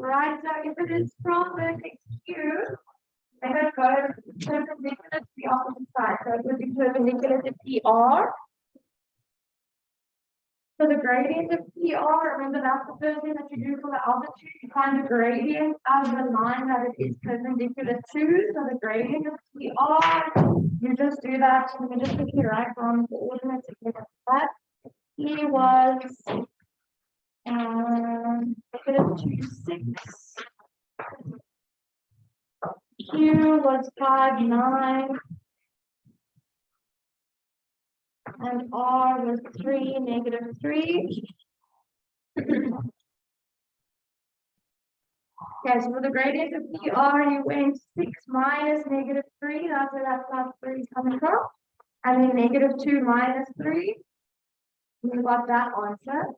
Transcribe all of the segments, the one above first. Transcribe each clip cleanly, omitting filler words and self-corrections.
right? So if it is from vertex Q, then it goes perpendicular to the opposite side. So it would be perpendicular to PR. So the gradient of PR, remember that's the first thing that you do for the altitude. You find the gradient of the line that it is perpendicular to. So the gradient of PR, you just do that. Let me just quickly write down the coordinates to get that. He was -2.6. Q was 5.9. And R was 3, -3. Okay, so for the gradient of PR, you went 6 minus -3. That's where that plus 3 is coming from. And then -2 minus 3. You got that answer.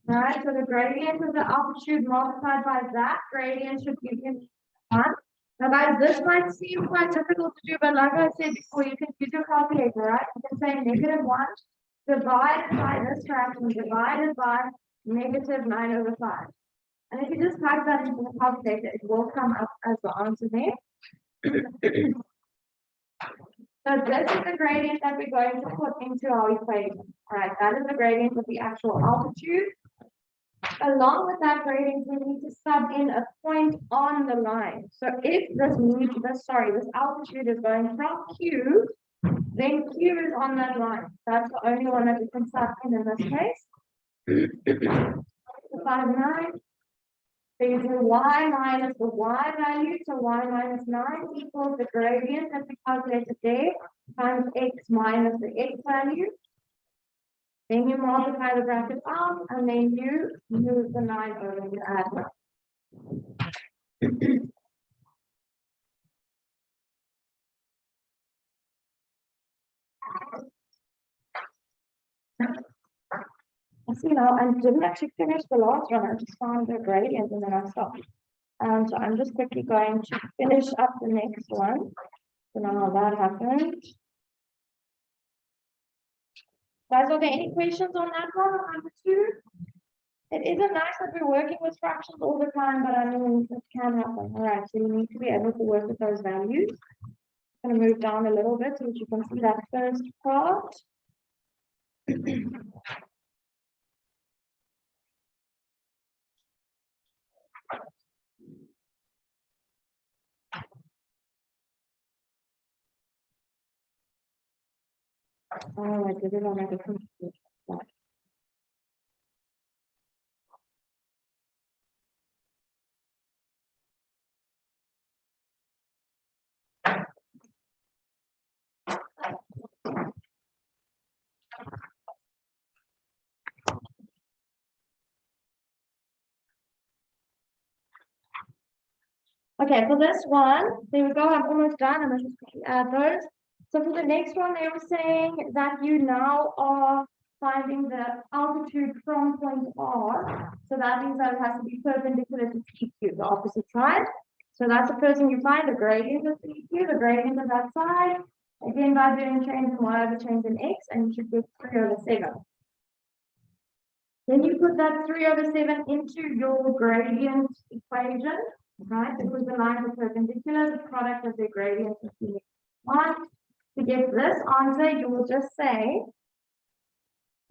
Alright, so the gradient of the altitude multiplied by that gradient should give you 1. Now guys, this might seem quite difficult to do, but like I said before, you can use your calculator, right? You can say -1 divided by this fraction divided by -9/5. And if you just type that into the calculator, it will come up as the answer there. So this is the gradient that we're going to put into our equation. All right, that is the gradient of the actual altitude. Along with that gradient, we need to sub in a point on the line. So if this altitude is going from Q, then Q is on that line. That's the only one that we can sub in this case. 5.9. So you do y minus the y value, so y minus 9 equals the gradient that we calculated there times x minus the x value. Then you multiply the bracket out, and then you move the 9 over and you add 1. See now, I didn't actually finish the last one. I just found the gradient and then I stopped. So I'm just quickly going to finish up the next one. So now that happened. Guys, are there any questions on that one, on number 2? It isn't nice that we're working with fractions all the time, but I mean, it can happen. All right, so you need to be able to work with those values. I'm going to move down a little bit so that you can see that first part. Oh, I did it on a different slide. Okay, for this one, there we go. I'm almost done. I'm just quickly add those. So for the next one, they were saying that you now are finding the altitude from point R. So that means that it has to be perpendicular to PQ, the opposite side. So that's the first thing you find, the gradient of PQ, the gradient of that side. Again, by doing change in Y over change in X, and you should get 3/7. Then you put that 3/7 into your gradient equation, right? Because the lines are perpendicular, the product of their gradient is 1. To get this answer, you will just say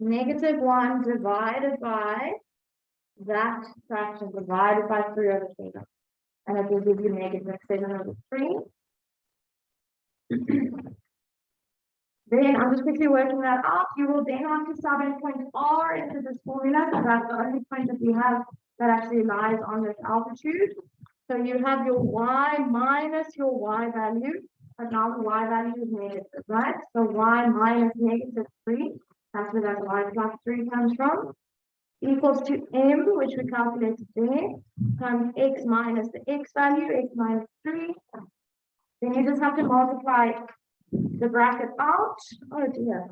-1 divided by that fraction divided by 3/7. And it will give you -7/3. Then I'm just quickly working that out. You will then have to sub in point R into this formula, because that's the only point that we have that actually lies on this altitude. So you have your y minus your y value, but now the y value is negative, right? So y minus -3, that's where that y plus 3 comes from, equals to m, which we calculated there, times x minus the x value, x minus 3. Then you just have to multiply the bracket out. Oh dear.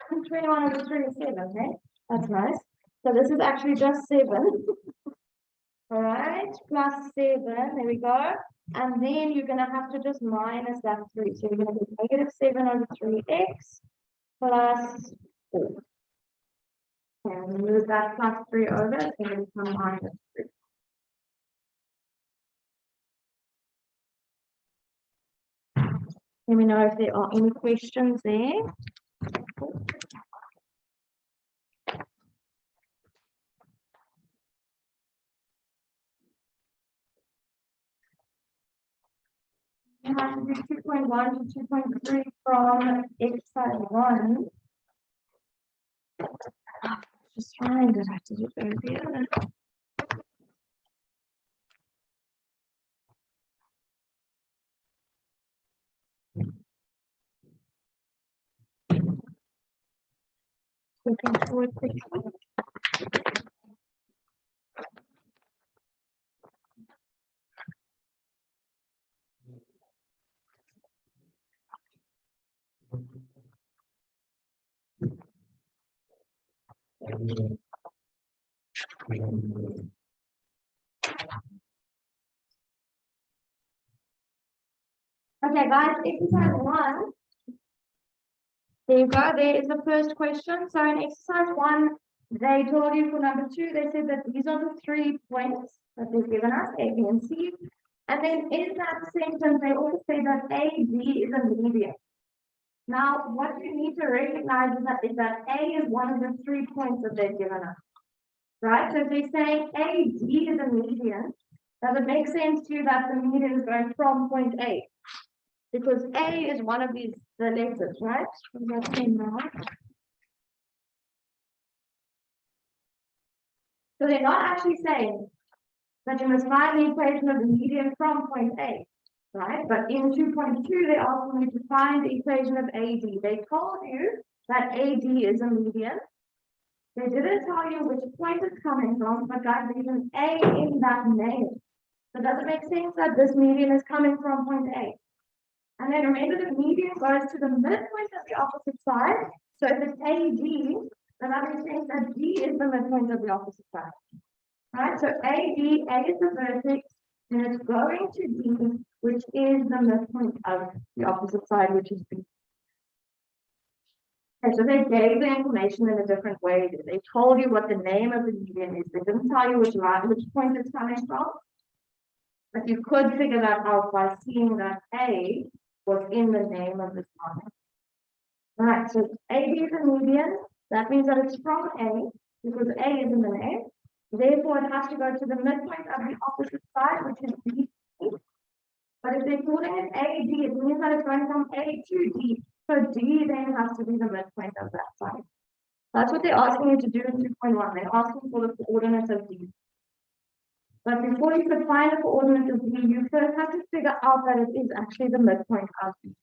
21/27, okay? That's nice. So this is actually just 7. All right, plus 7, there we go. And then you're going to have to just minus that 3. So you're going to get -7/3x plus 4. And move that plus 3 over, it's going to become minus 3. Let me know if there are any questions there. You have to do 2.1 to 2.3 from exercise 1. Just find it. I have to do it over here. Looking forward quickly. Okay, guys, exercise 1. There you go. There is the first question. So in exercise 1, they told you for number 2, they said that these are the 3 points that they've given us, A, B, and C. And then in that sentence, they also say that A, B is a median. Now, what you need to recognize is that A is one of the 3 points that they've given us. Right? So if they say AD is a median, does it make sense to you that the median is going from point A? Because A is one of the letters, right? So they're not actually saying that you must find the equation of the median from point A, right? But in 2.2, they asked you to find the equation of AD. They told you that AD is a median. They didn't tell you which point it's coming from, but guys, there's an A in that name. So does it make sense that this median is coming from point A? And then remember, the median goes to the midpoint of the opposite side. So if it's AD, then that makes sense that D is the midpoint of the opposite side. Right? So A is the vertex, and it's going to D, which is the midpoint of the opposite side, which is B. Okay, so they gave the information in a different way. They told you what the name of the median is. They didn't tell you which point it's coming from. But you could figure that out by seeing that A was in the name of this line. All right, so AD is a median. That means that it's from A, because A is in the name. Therefore, it has to go to the midpoint of the opposite side, which is B. But if they're calling it AD, it means that it's going from A to D. So D then has to be the midpoint of that side. That's what they're asking you to do in 2.1. They're asking for the coordinates of D. But before you could find the coordinate of D, you first have to figure out that it is actually the midpoint of D.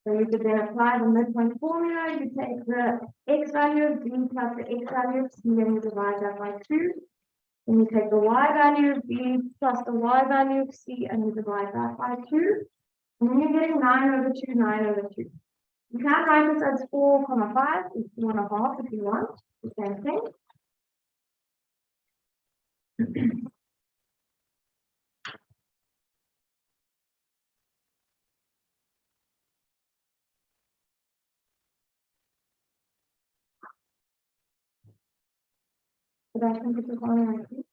So you could then apply the midpoint formula. You take the x value of D plus the x value of C and you divide that by 2. Then you take the y value of B plus the y value of C and you divide that by 2. And then you're getting 9 over 2, 9 over 2. You can write this as 4,5, it's 1.5 if you want, the same thing. So that's going to be on like this.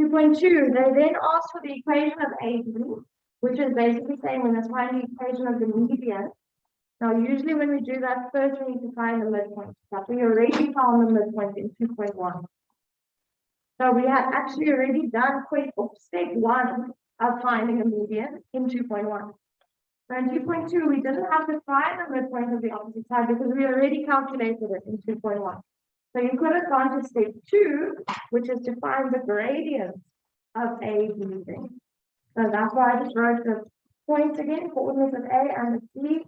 2.2, they then ask for the equation of AD, which is basically saying when it's finding the equation of the median. Now, usually when we do that, first we need to find the midpoint. But we already found the midpoint in 2.1. So we had actually already done step 1 of finding a median in 2.1. So in 2.2, we didn't have to find the midpoint of the opposite side because we already calculated it in 2.1. So you could have gone to step 2, which is to find the gradient of A, B, C. So that's why I just wrote the points again, coordinates of A and the C.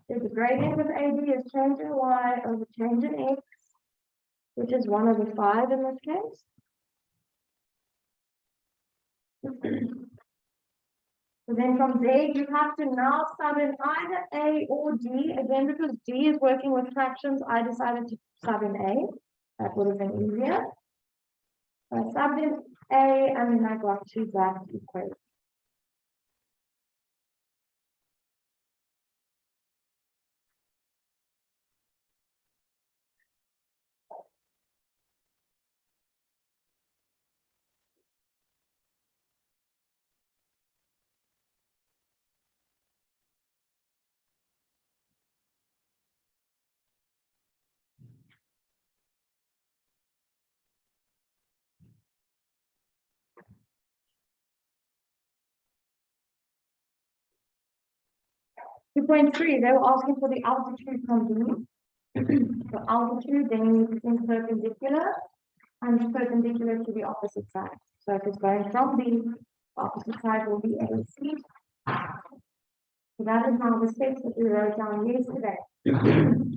If the gradient of AB is change in Y over change in X, which is 1 over 5 in this case. So then from there, you have to now sub in either A or D. Again, because D is working with fractions, I decided to sub in A. That would have been easier. So I subbed in A and then I got to that equation. Two point three, they were asking for the altitude from B. So altitude, then you need to think perpendicular and perpendicular to the opposite side. So if it's going from B, the opposite side will be AC. So that is now the steps that we wrote down yesterday.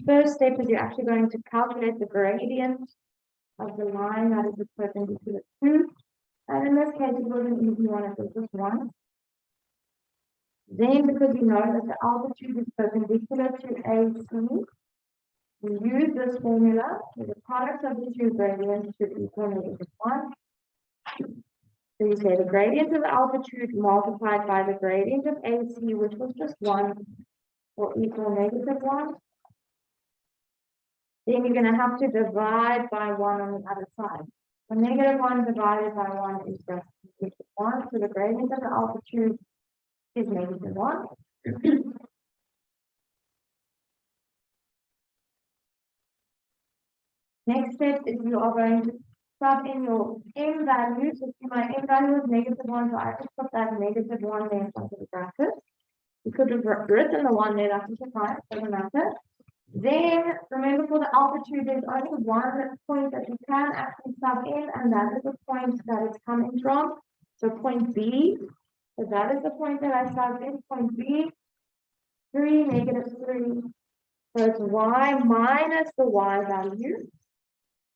First step is you're actually going to calculate the gradient of the line that is perpendicular to. And in this case, it was an easy one, it was just one. Then, because you know that the altitude is perpendicular to AC, we use this formula, so the product of the two gradients should equal -1. So you say the gradient of the altitude multiplied by the gradient of AC, which was just 1, will equal -1. Then you're going to have to divide by 1 on the other side. So -1 divided by 1 is just -1. So the gradient of the altitude is -1. Next step is you are going to sub in your m value. So my m value is -1, so I just put that -1 there in front of the bracket. You could have written the 1 there, that's just fine, doesn't matter. Then remember, for the altitude, there's only one point that you can actually sub in, and that is the point that it's coming from. So point B. So that is the point that I subbed in, point B, 3, -3. So it's y minus the y value.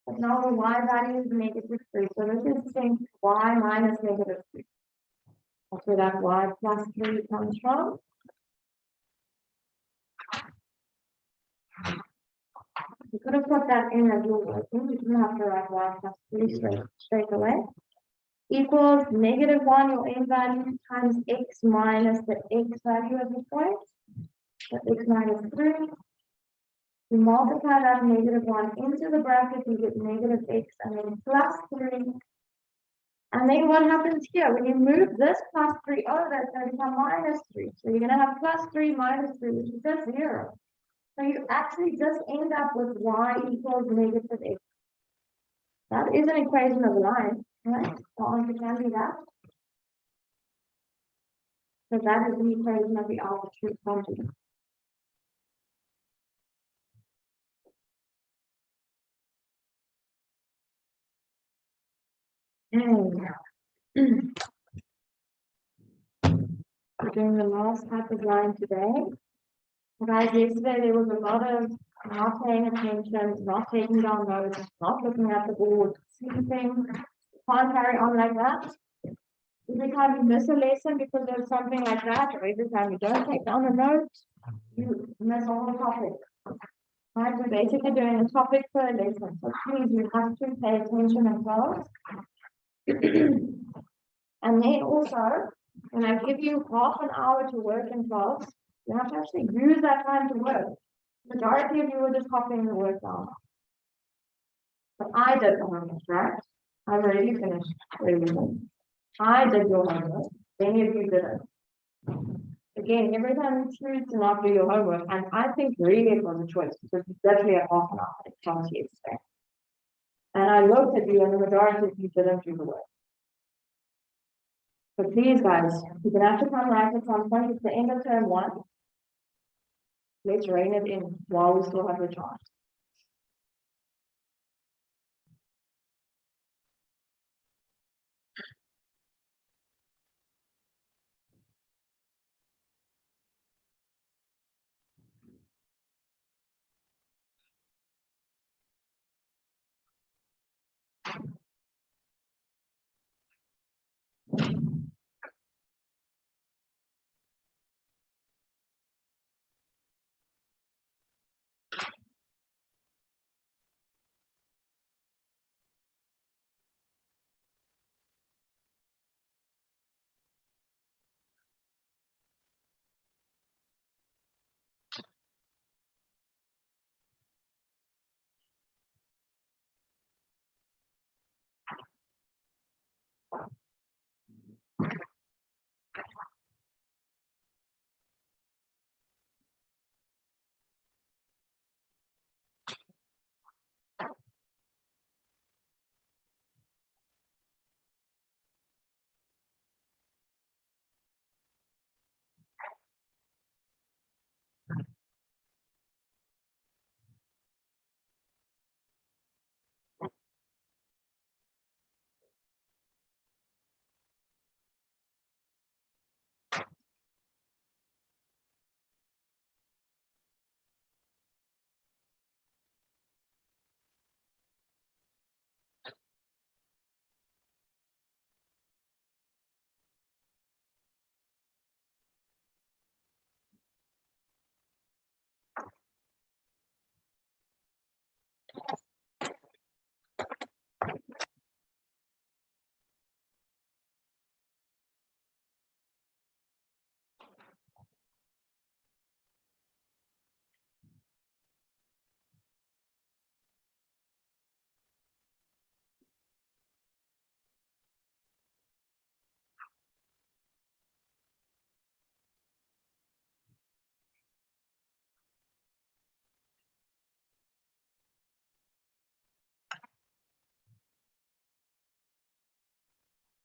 But now the y value is -3. So this is saying y minus -3. That's where that y plus 3 comes from. You could have put that in as you're working. You didn't have to write y plus 3 straight away. Equals -1, your m value, times x minus the x value of the point. So x minus 3. We multiply that -1 into the bracket, you get -x and then plus 3. And then what happens here? When you move this plus 3 over, it's going to become -3. So you're going to have plus 3 minus 3, which is just 0. So you actually just end up with y equals -x. That is an equation of a line, right? The answer can be that. So that is the equation of the altitude function. We're doing the last type of line today. Guys, yesterday there was a lot of not paying attention, not taking down notes, not looking at the board, sleeping. Can't carry on like that. Every time you miss a lesson because of something like that, or every time you don't take down a note, you miss all the topic. Right, we're basically doing a topic per lesson, so please, you have to pay attention in class. And then also, when I give you half an hour to work in class, you have to actually use that time to work. Majority of you are just copying the work down. But I did the homework, right? I've already finished reading. I did your homework. Many of you didn't. Again, every time you choose to not do your homework, and I think really it was a choice because you definitely had half an hour in class yesterday. And I looked at you, and the majority of you didn't do the work. So please, guys, you're gonna have to come right at some point. It's the end of term 1. Let's rein it in while we still have the chance.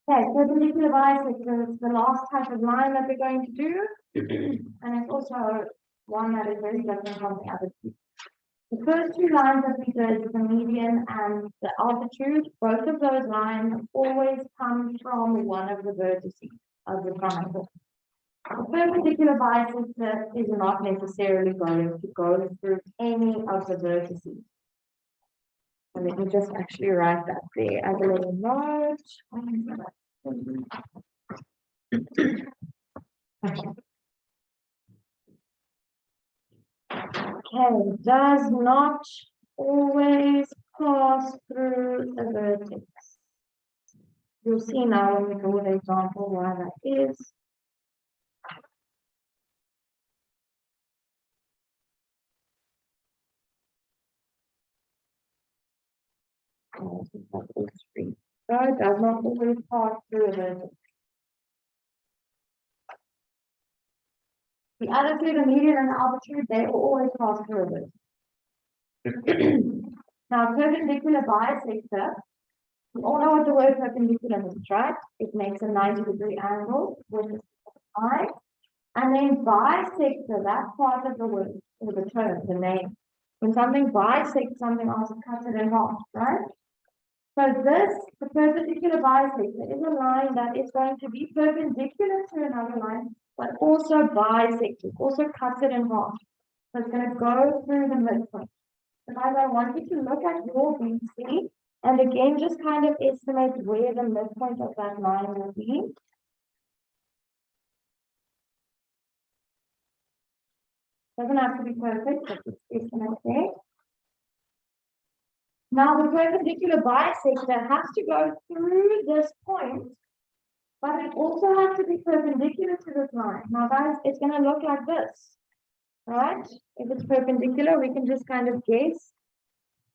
Okay, perpendicular bisector is the last type of line that we're going to do. And it's also one that is very different from the other two. The first two lines that we did, the median and the altitude, both of those lines always come from one of the vertices of the triangle. The perpendicular bisector is not necessarily going to go through any of the vertices. So let me just actually write that there as a little note. Okay, does not always pass through the vertex. You'll see now when we go with the example why that is. So it does not always pass through the vertex. The other two, the median and the altitude, they will always pass through it. Now, perpendicular bisector, we all know what the word perpendicular means, right? It makes a 90-degree angle with the line. And then bisector, that part of the word, or the term, the name. When something bisects something else, it cuts it in half, right? So this, the perpendicular bisector, is a line that is going to be perpendicular to another line, but also bisect it, also cuts it in half. So it's going to go through the midpoint. So guys, I want you to look at your BC and again just kind of estimate where the midpoint of that line will be. Doesn't have to be perfect, but it's estimate there. Now the perpendicular bisector has to go through this point, but it also has to be perpendicular to this line. Now guys, it's going to look like this, right? If it's perpendicular, we can just kind of guess,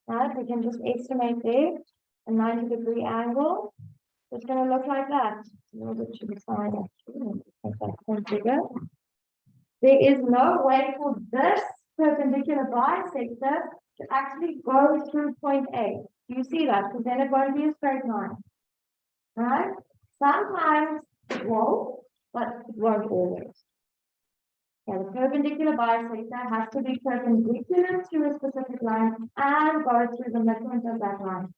right? We can just estimate there a 90-degree angle. It's going to look like that. A little bit to the side actually. Make that point bigger. There is no way for this perpendicular bisector to actually go through point A. Do you see that? Because then it won't be a straight line. Right? Sometimes it will, but it won't always. Okay, the perpendicular bisector has to be perpendicular to a specific line and go through the midpoint of that line.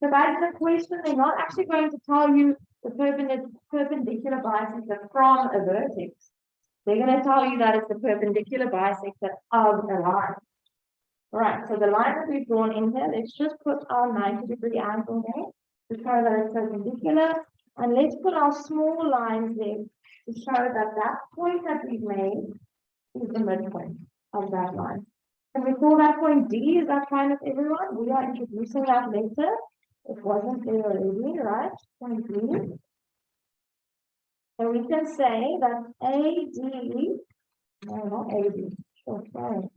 So guys, the question, they're not actually going to tell you the perpendicular bisector from a vertex. They're going to tell you that it's the perpendicular bisector of a line. All right, so the line that we've drawn in here, let's just put our 90-degree angle there to show that it's perpendicular. And let's put our small lines there to show that that point that we've made is the midpoint of that line. Can we call that point D? Is that fine with everyone? We are introducing that later. It wasn't there already, right? Point D. So we can say that AD, no, not AD, sure, sorry.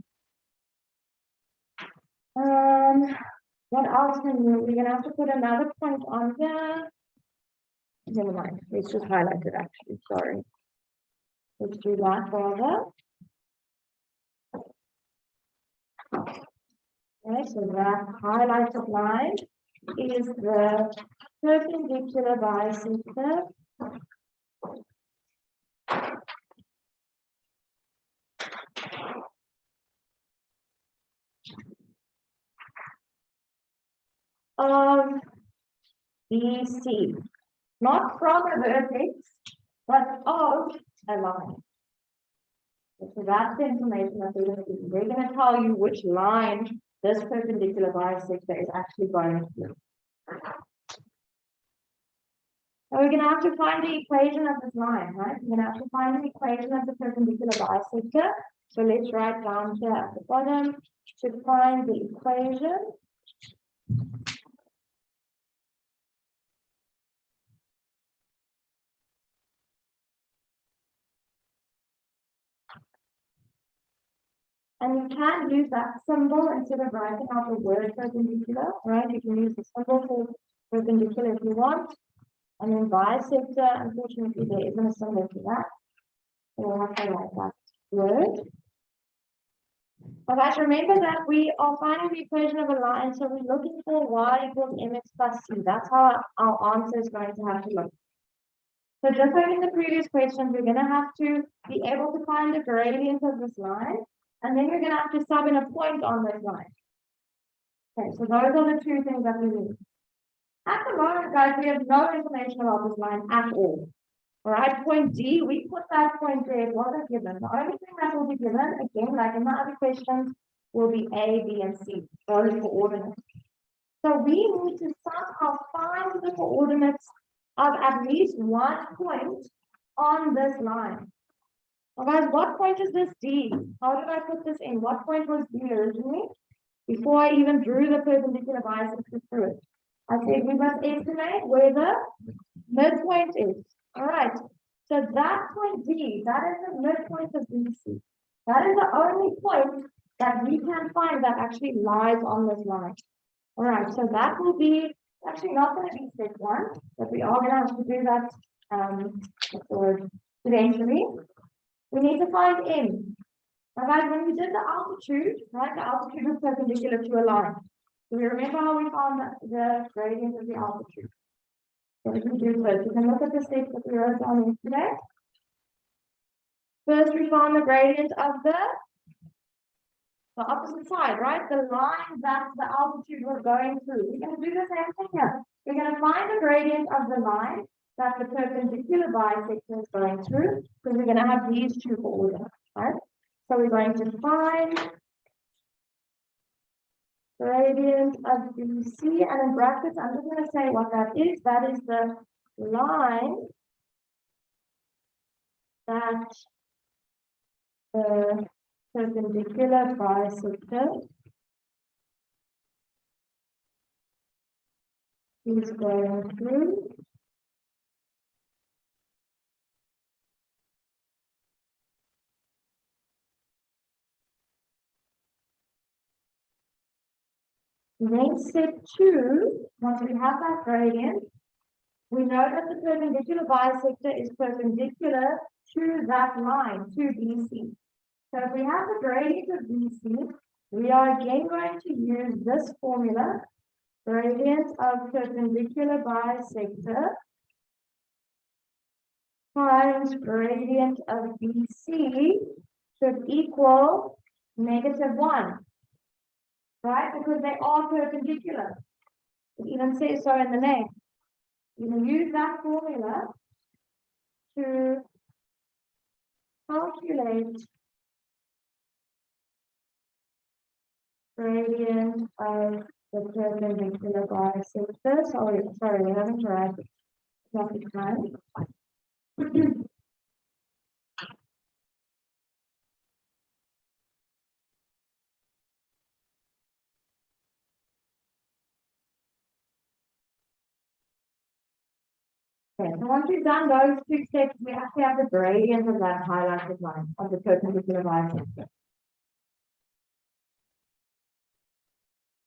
What else can we, we're gonna have to put another point on here. Never mind, let's just highlight it actually, sorry. Let's do that further. Okay, so that highlighted line is the perpendicular bisector of BC, not from a vertex, but of a line. So that's the information that they're going to give you. They're going to tell you which line this perpendicular bisector is actually going through. So we're going to have to find the equation of this line, right? We're going to have to find the equation of the perpendicular bisector. So let's write down here at the bottom to find the equation. And you can use that symbol instead of writing out the word perpendicular, right? You can use the symbol for perpendicular if you want. And then bisector, unfortunately, there isn't a symbol for that. So we'll have to write that word. But guys, remember that we are finding the equation of a line, so we're looking for y equals mx plus c. That's how our answer is going to have to look. So just like in the previous questions, we're going to have to be able to find the gradient of this line, and then you're going to have to sub in a point on this line. Okay, so those are the two things that we need. At the moment, guys, we have no information about this line at all. All right, point D, we put that point there, it wasn't given. The only thing that will be given, again, like in the other questions, will be A, B, and C, those coordinates. So we need to somehow find the coordinates of at least one point on this line. Now guys, what point is this D? How did I put this in? What point was D originally? Before I even drew the perpendicular bisector through it. I said we must estimate where the midpoint is. All right. So that point D, that is the midpoint of BC. That is the only point that we can find that actually lies on this line. All right. So that will be actually not going to be step one, but we are going to have to do that eventually. We need to find M. Now guys, when we did the altitude, right, the altitude is perpendicular to a line. Do we remember how we found the gradient of the altitude? So we can do first. We can look at the steps that we wrote down yesterday. First, we found the gradient of the opposite side, right? The line that the altitude was going through. We're going to do the same thing here. We're going to find the gradient of the line that the perpendicular bisector is going through, because we're going to have these two coordinates, right? So we're going to find gradient of BC, and in brackets, I'm just going to say what that is. That is the line that the perpendicular bisector is going through. Then step two, once we have that gradient, we know that the perpendicular bisector is perpendicular to that line, to BC. So if we have the gradient of BC, we are again going to use this formula, gradient of perpendicular bisector times gradient of BC should equal -1. Right? Because they are perpendicular. It even says so in the name. You can use that formula to calculate gradient of the perpendicular bisector. Sorry, we haven't tried it time. Okay, so once we've done those two steps, we actually have the gradient of that highlighted line of the perpendicular bisector.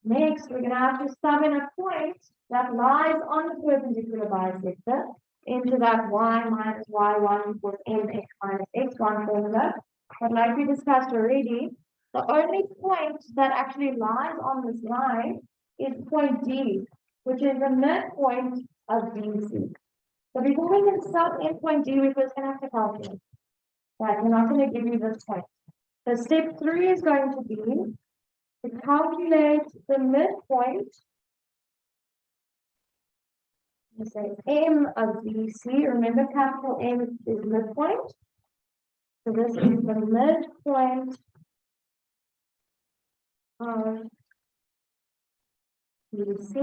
Next, we're going to have to sub in a point that lies on the perpendicular bisector into that y minus y1 equals mx minus x1 formula. But like we discussed already, the only point that actually lies on this line is point D, which is the midpoint of BC. So before we can sub in point D, we're first going to have to calculate. Right, we're not going to give you this point. So step 3 is going to be to calculate the midpoint. We say M of BC. Remember, capital M is midpoint. So this is the midpoint of BC.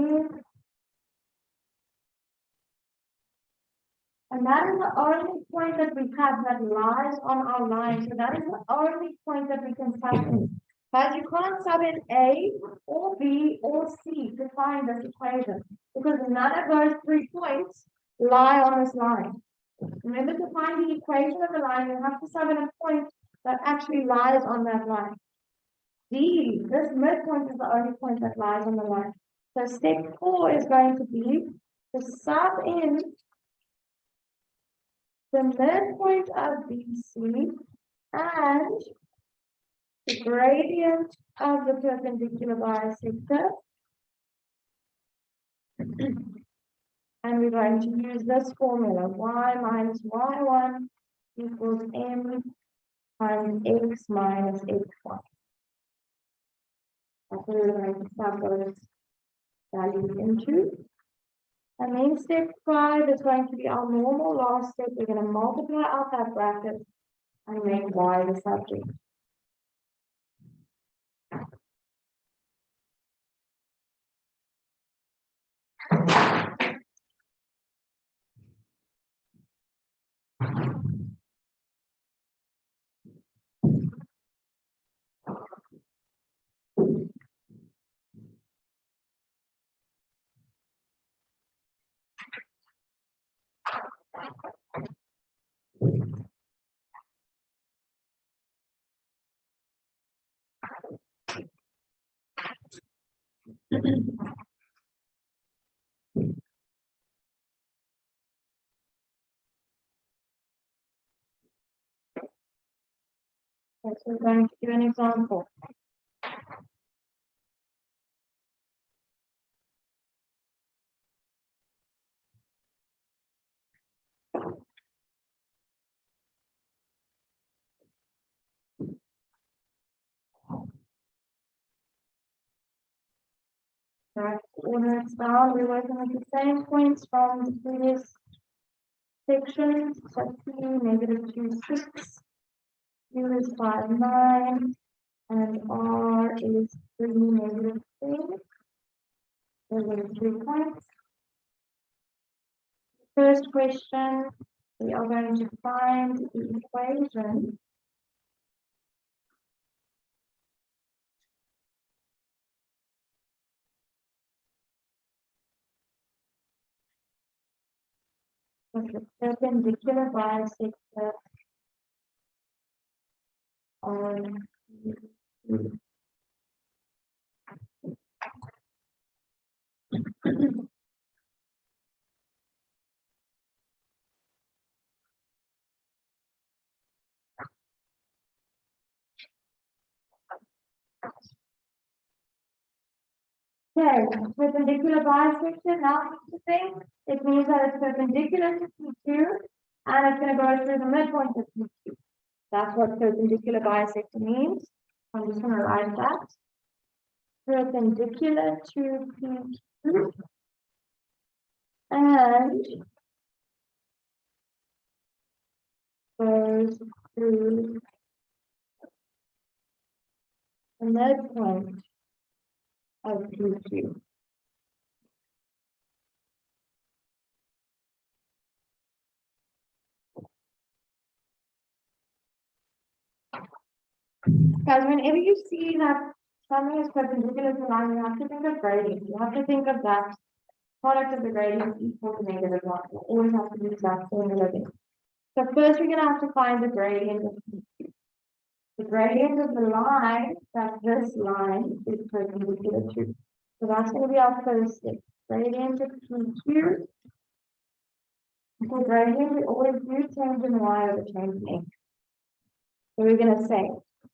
And that is the only point that we have that lies on our line. So that is the only point that we can sub in. But you can't sub in A or B or C to find this equation, because none of those 3 points lie on this line. Remember, to find the equation of the line, you have to sub in a point that actually lies on that line. D, this midpoint is the only point that lies on the line. So step 4 is going to be to sub in the midpoint of BC and the gradient of the perpendicular bisector And we're going to use this formula, y minus y1 equals m times x minus x1. That's what we're going to sub those values into. And then step 5 is going to be our normal last step. We're going to multiply out that bracket and make y the subject. Okay, so we're going to do an example. Right, order it down. We're working with the same points from the previous section. So P -2, 6, Q is 5, 9, and R is 3, -3. Those are the 3 points. First question, we are going to find the equation of the perpendicular bisector on Okay, perpendicular bisector, now to think, it means that it's perpendicular to P2 and it's going to go through the midpoint of P2. That's what perpendicular bisector means. I'm just going to write that. Perpendicular to P2 and goes through the midpoint of P2. Because whenever you see that something is perpendicular to line, you have to think of gradient. You have to think of that product of the gradient equal to -1. You always have to use that formula there. So first we're going to have to find the gradient of P2. The gradient of the line that this line is perpendicular to. So that's going to be our first step. Gradient of P2. For gradient, we always do change in y over change in x. So we're going to say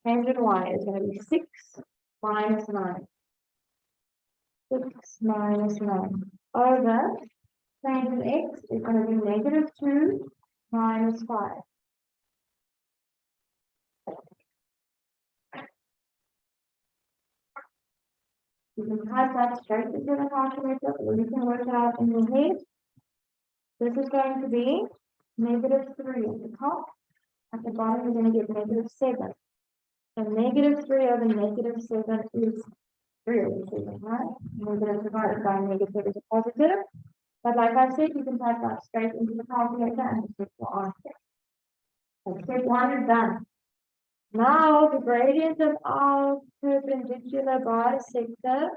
change in y is going to be 6 minus 9. 6 minus 9 over change in x is going to be -2 minus 5. You can type that straight into the calculator or you can work it out in your head. This is going to be -3 at the top. At the bottom, you're going to get -7. So -3 over -7 is 3 over 7, right? Negative divided by negative is a positive. But like I said, you can type that straight into the calculator and just get your answer. So step 1 is done. Now the gradient of our perpendicular bisector.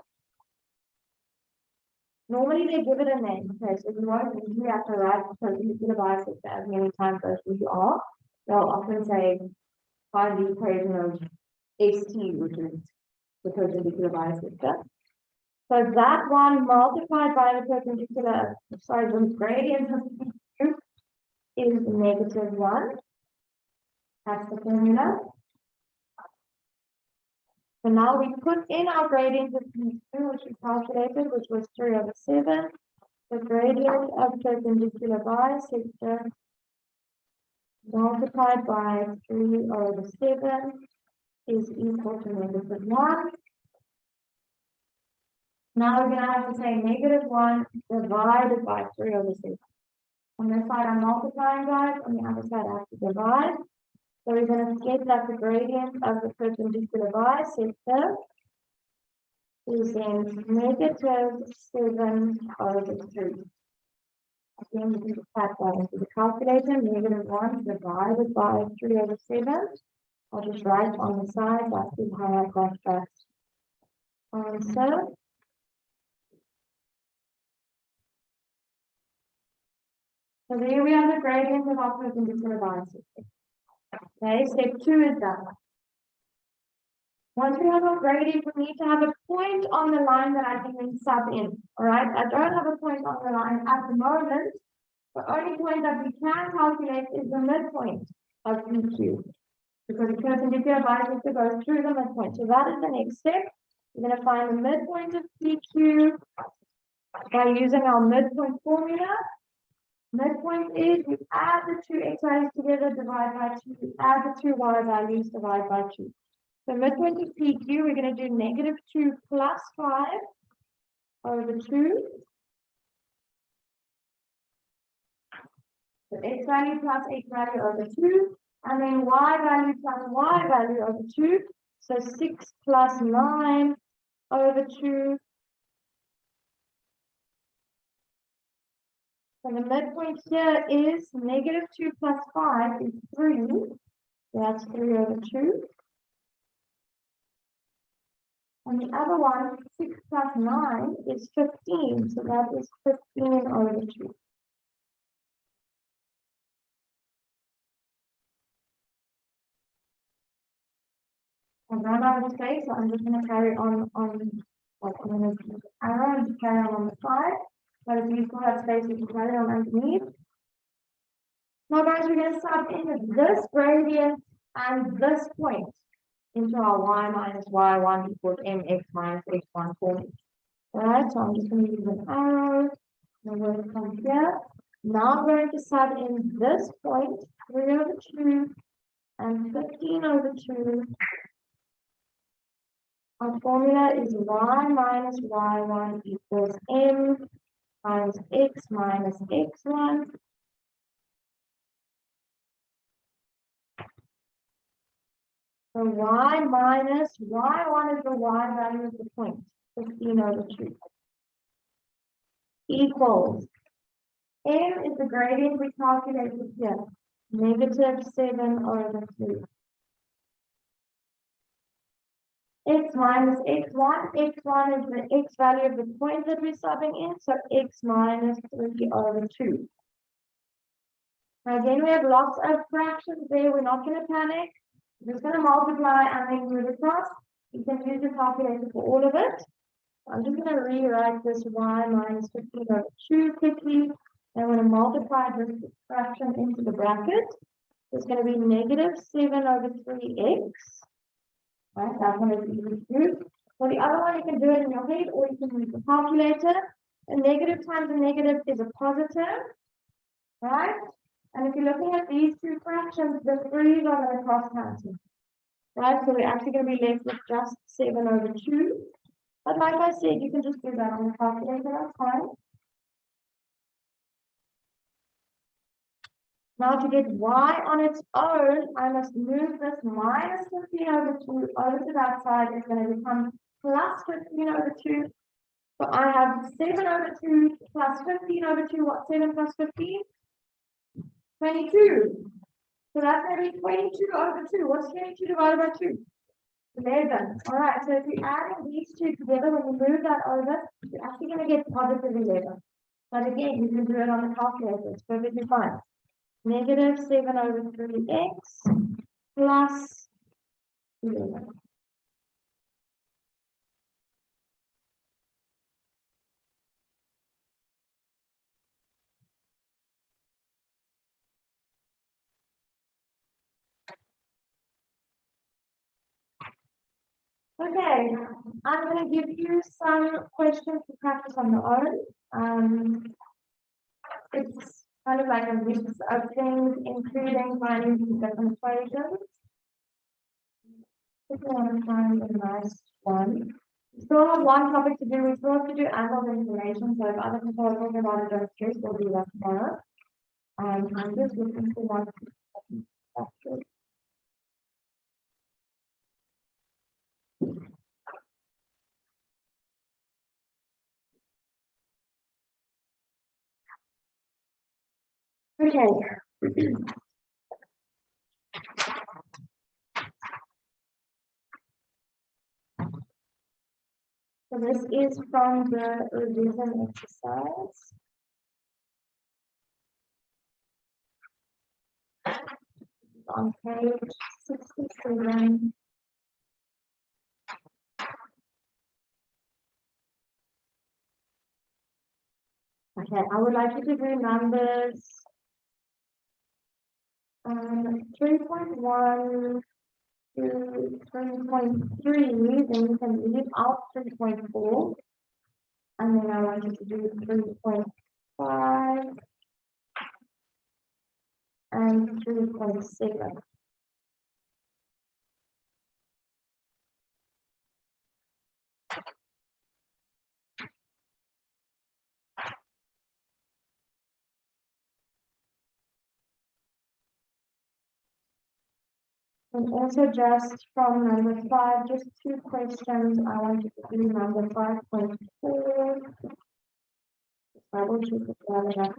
Normally they give it a name. Okay, so if you want to you have to write perpendicular bisector as many times as you are. They'll often say find the equation of ST, which is the perpendicular bisector. So that one multiplied by the perpendicular, sorry, the gradient of P2 is -1. That's the formula. So now we put in our gradient of P2, which we calculated, which was 3 over 7. the gradient of perpendicular bisector multiplied by 3 over 7 is equal to -1. Now we're going to have to say -1 divided by 3 over 7. On this side I'm multiplying, guys. On the other side I have to divide. So we're going to get that the gradient of the perpendicular bisector is then -7 over 3. Again, you can just type that into the calculator. -1 divided by 3 over 7. I'll just write on the side. That's how I got that answer. So there we have the gradient of our perpendicular bisector. Okay, step 2 is done. Once we have our gradient, we need to have a point on the line that I can then sub in. All right, I don't have a point on the line at the moment. The only point that we can calculate is the midpoint of PQ, because the perpendicular bisector goes through the midpoint. So that is the next step. We're going to find the midpoint of PQ by using our midpoint formula. Midpoint is we add the two x values together, divide by 2, add the two y values, divide by 2. So midpoint of PQ, we're going to do -2 plus 5 over 2. So x value plus x value over 2. And then y value plus y value over 2. So 6 plus 9 over 2. So the midpoint here is -2 plus 5 is 3. So that's 3 over 2. And the other one, 6 plus 9 is 15. So that is 15 over 2. I ran out of space, so I'm just going to carry on like I'm going to use the arrow and just carry on the side. But if you still have space, you can carry on underneath. Now guys, we're going to sub in this gradient and this point into our y minus y1 equals mx minus x1 formula. Alright, so I'm just going to use an arrow. I'm going to come here. Now I'm going to sub in this point, 3 over 2 and 15 over 2. Our formula is y minus y1 equals m times x minus x1. So y minus y1 is the y value of the point, 15 over 2, equals m is the gradient we calculated here, -7 over 3. X minus x1, x1 is the x value of the point that we're subbing in, so x minus 3 over 2. Now again, we have lots of fractions there, we're not going to panic. We're just going to multiply and then move across. You can use your calculator for all of it. I'm just going to rewrite this y minus 15 over 2 quickly. And I'm going to multiply this fraction into the bracket. It's going to be -7 over 3x. Right, that one is easy to do. For the other one, you can do it in your head or you can use the calculator. A negative times a negative is a positive. Right? And if you're looking at these two fractions, the 3's are going to cross cancel. Right? So we're actually going to be left with just 7 over 2. But like I said, you can just do that on the calculator, that's fine. Now to get y on its own, I must move this minus 15 over 2 over to that side. It's going to become plus 15 over 2. So I have 7 over 2 plus 15 over 2. What's 7 plus 15? 22. So that's going to be 22 over 2. What's 22 divided by 2? 11. All right, so if you add these two together, when you move that over, you're actually going to get positive 11. But again, you can do it on the calculator. It's perfectly fine. -7 over 3x plus 11. Okay, I'm going to give you some questions to practice on your own. It's kind of like a mix of things, including finding these different equations. If you want to find a nice one. We still have one topic to do. We still have to do annual information. So if other people are talking about it, don't stress, we'll do that tomorrow. I'm just looking for one. Okay. So this is from the revision exercise. On page 67. Okay, I would like you to do numbers 3.1 to 3.3, then you can leave out 3.4, and then I want you to do 3.5 and 3.7. And also just from number 5, just 2 questions. I want you to do number 5.4. I will choose the one that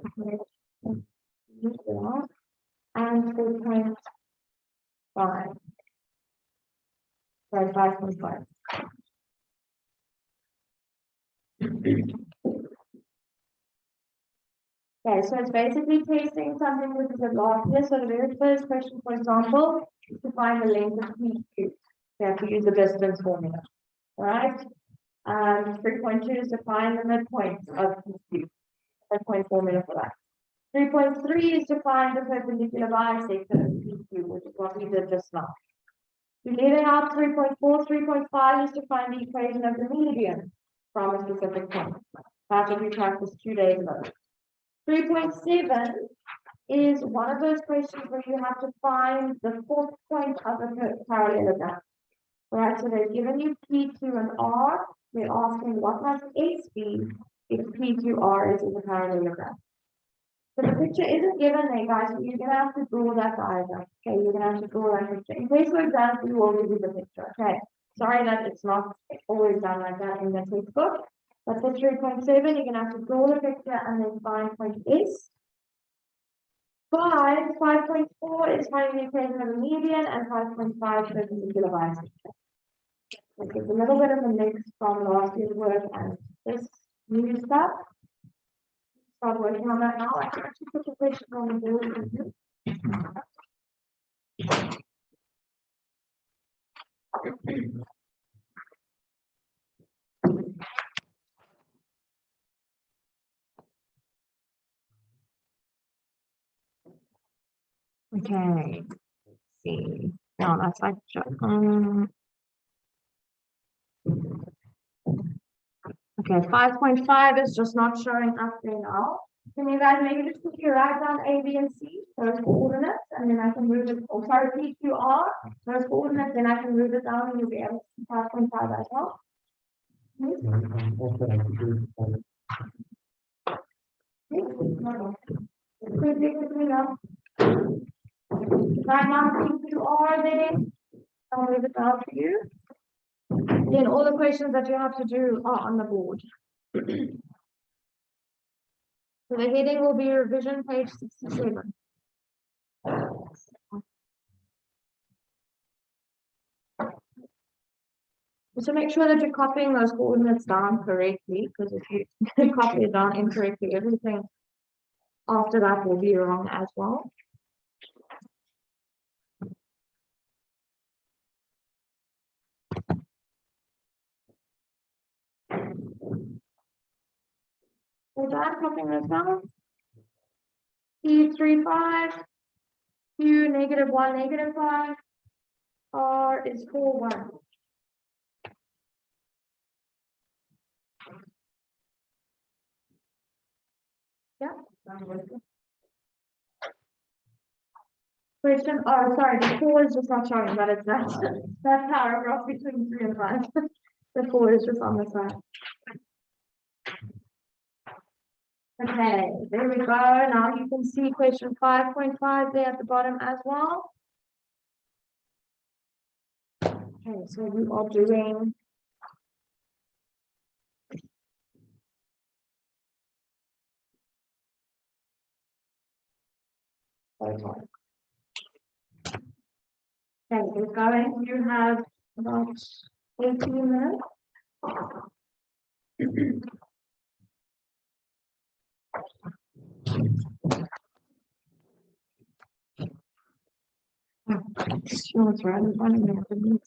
and 4.5. Sorry, 5.5. Okay, so it's basically testing something which is a lot here. So the very first question, for example, is to find the length of PQ. You have to use the distance formula, right? 3.2 is to find the midpoint of PQ. Midpoint formula for that. 3.3 is to find the perpendicular bisector of PQ, which is what we did just now. We're leaving out 3.4, 3.5 is to find the equation of the median from a specific point. That's what we practiced 2 days ago. 3.7 is one of those questions where you have to find the fourth point of a parallelogram. Right, so they've given you P, Q, and R. They're asking what must S be if P, Q, R is in the parallelogram. So the picture isn't given there, guys, so you're going to have to draw that diagram. Okay, you're going to have to draw that picture. In case for example, we will give you the picture. Okay, sorry that it's not always done like that in the textbook. But for 3.7, you're going to have to draw the picture and then find point S. 5.4 is finding the equation of the median, and 5.5 perpendicular bisector. Okay, it's a little bit of a mix from last year's work and this new stuff. Start working on that now. I can actually put the question on the board with you. Okay, let's see. No, that's like okay, 5.5 is just not showing up there now. Can you guys maybe just quickly write down A, B, and C, those coordinates, and then I can move it, oh sorry, P, Q, R, those coordinates, then I can move it down and you'll be able to see 5.5 as well. Right now, P, Q, R there, I'll move it down for you. Then all the questions that you have to do are on the board. So the heading will be revision page 67. So make sure that you're copying those coordinates down correctly, because if you copy it down incorrectly, everything after that will be wrong as well. So done copying those down. P35, Q -1, -5, R is 4, 1. Question, oh, sorry, the 4 is just not showing, but it's that paragraph between 3 and 5. The 4 is just on the side. Okay, there we go. Now you can see question 5.5 there at the bottom as well. Okay, so we are doing okay, we're going. You have about 18 minutes. Sure, it's right in front of me.